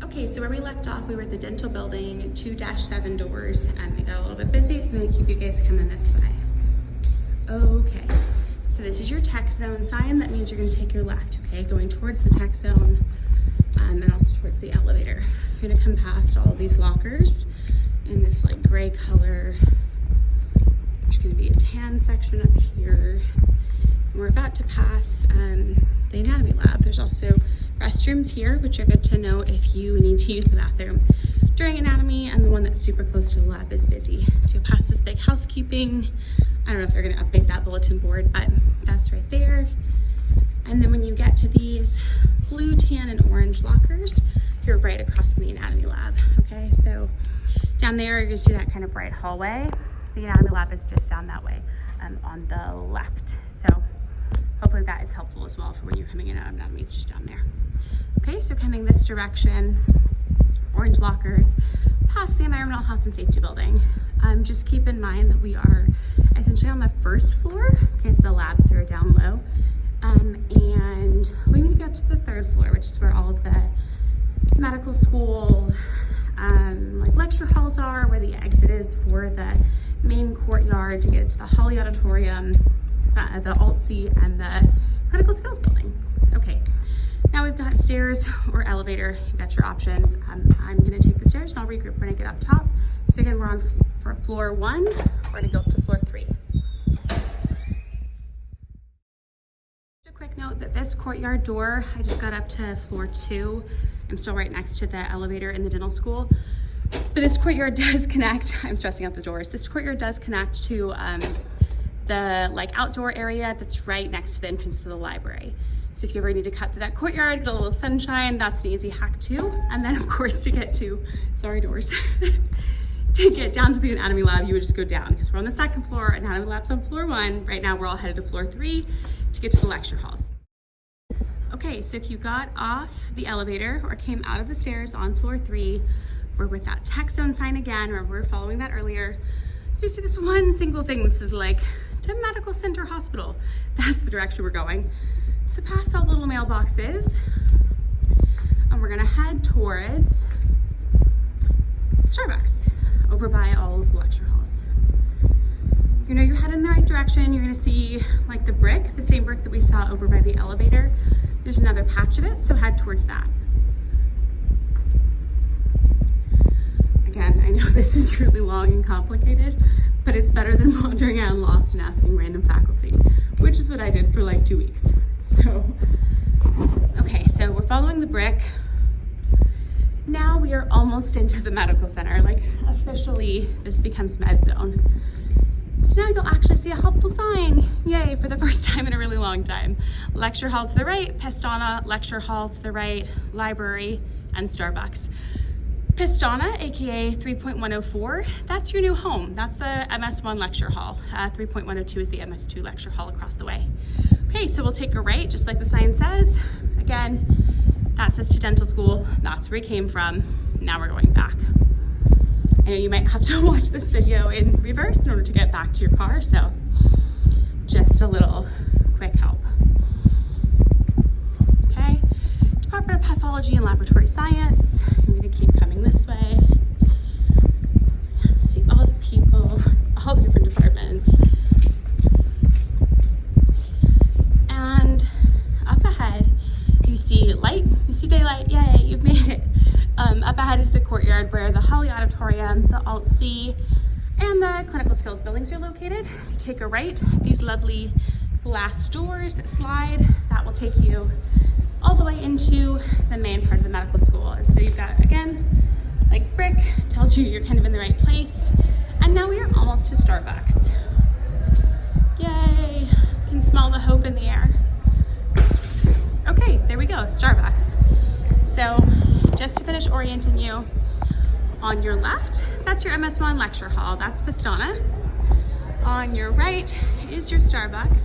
Okay, so where we left off, we were at the dental building, 2-7 doors, and it got a little bit busy, so I'm gonna keep you guys coming this way. Okay, so this is your tech zone sign. That means you're gonna take your left, okay? Going towards the tech zone, and also towards the elevator. You're gonna come past all of these lockers in this like gray color. There's gonna be a tan section up here. And we're about to pass the anatomy lab. There's also restrooms here, which are good to know if you need to use the bathroom during anatomy, and the one that's super close to the lab is busy. So you'll pass this big housekeeping. I don't know if they're gonna update that bulletin board, but that's right there. And then when you get to these blue, tan, and orange lockers, you're right across from the anatomy lab, okay? So down there, you're gonna see that kind of bright hallway. The anatomy lab is just down that way on the left. So hopefully that is helpful as well for when you're coming in out of anatomy. It's just down there. Okay, so coming this direction, orange lockers, past the environmental health and safety building. Just keep in mind that we are essentially on the first floor, because the labs are down low. And we need to get up to the third floor, which is where all of the medical school, like lecture halls are, where the exit is for the main courtyard to get to the Holly Auditorium, the Alt-C, and the clinical skills building. Okay, now we've got stairs or elevator. You've got your options. I'm gonna take the stairs and I'll regroup when I get up top. So again, we're on floor 1. We're gonna go up to floor 3. Just a quick note that this courtyard door, I just got up to floor 2. I'm still right next to the elevator in the dental school. But this courtyard does connect, I'm stressing out the doors. This courtyard does connect to the like outdoor area that's right next to the entrance to the library. So if you ever need to cut through that courtyard, get a little sunshine, that's an easy hack too. And then of course to get to, sorry doors, to get down to the anatomy lab, you would just go down, because we're on the second floor, anatomy lab's on floor 1. Right now we're all headed to floor 3 to get to the lecture halls. Okay, so if you got off the elevator or came out of the stairs on floor 3, we're with that tech zone sign again. Remember, we were following that earlier. You see this one single thing that says like, to Medical Center Hospital. That's the direction we're going. So past all the little mailboxes, and we're gonna head towards Starbucks over by all of the lecture halls. You know you're heading in the right direction. You're gonna see like the brick, the same brick that we saw over by the elevator. There's another patch of it, so head towards that. Again, I know this is really long and complicated, but it's better than wandering around lost and asking random faculty, which is what I did for like 2 weeks. So, okay, so we're following the brick. Now we are almost into the medical center. Like officially, this becomes med zone. So now you'll actually see a helpful sign. Yay, for the first time in a really long time. Lecture hall to the right, Pestana Lecture Hall to the right, library, and Starbucks. Pestana, aka 3.104, that's your new home. That's the MS1 lecture hall. 3.102 is the MS2 lecture hall across the way. Okay, so we'll take a right, just like the sign says. Again, that says to dental school. That's where we came from. Now we're going back. I know you might have to watch this video in reverse in order to get back to your car, so just a little quick help. Okay, Department of Pathology and Laboratory Science. I'm gonna keep coming this way. See all the people, all the different departments. And up ahead, you see light, you see daylight, yay, you've made it. Up ahead is the courtyard where the Holly Auditorium, the Alt-C, and the clinical skills buildings are located. You take a right, these lovely glass doors that slide, that will take you all the way into the main part of the medical school. And so you've got, again, like brick, tells you you're kind of in the right place. And now we are almost to Starbucks. Yay, you can smell the hope in the air. Okay, there we go, Starbucks. So just to finish orienting you, on your left, that's your MS1 lecture hall, that's Pestana. On your right is your Starbucks.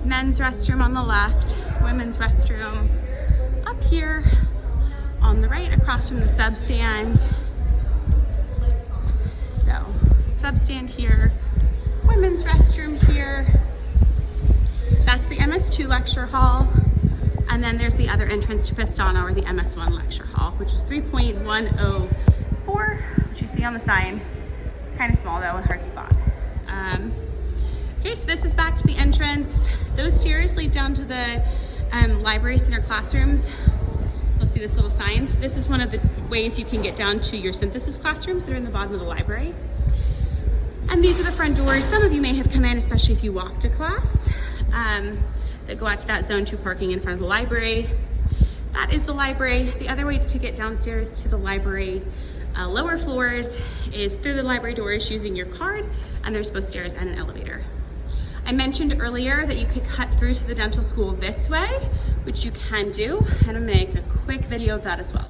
Men's restroom on the left, women's restroom up here on the right across from the sub stand. So sub stand here, women's restroom here. That's the MS2 lecture hall. And then there's the other entrance to Pestana, or the MS1 Lecture Hall, which is 3.104, which you see on the sign. Kind of small though, and hard to spot. Okay, so this is back to the entrance. Those stairs lead down to the library center classrooms. You'll see this little sign. So this is one of the ways you can get down to your synthesis classrooms that are in the bottom of the library. And these are the front doors. Some of you may have come in, especially if you walk to class, that go out to that Zone 2 parking in front of the library. That is the library. The other way to get downstairs to the library lower floors is through the library doors using your card, and there's both stairs and an elevator. I mentioned earlier that you could cut through to the dental school this way, which you can do, and I'll make a quick video of that as well.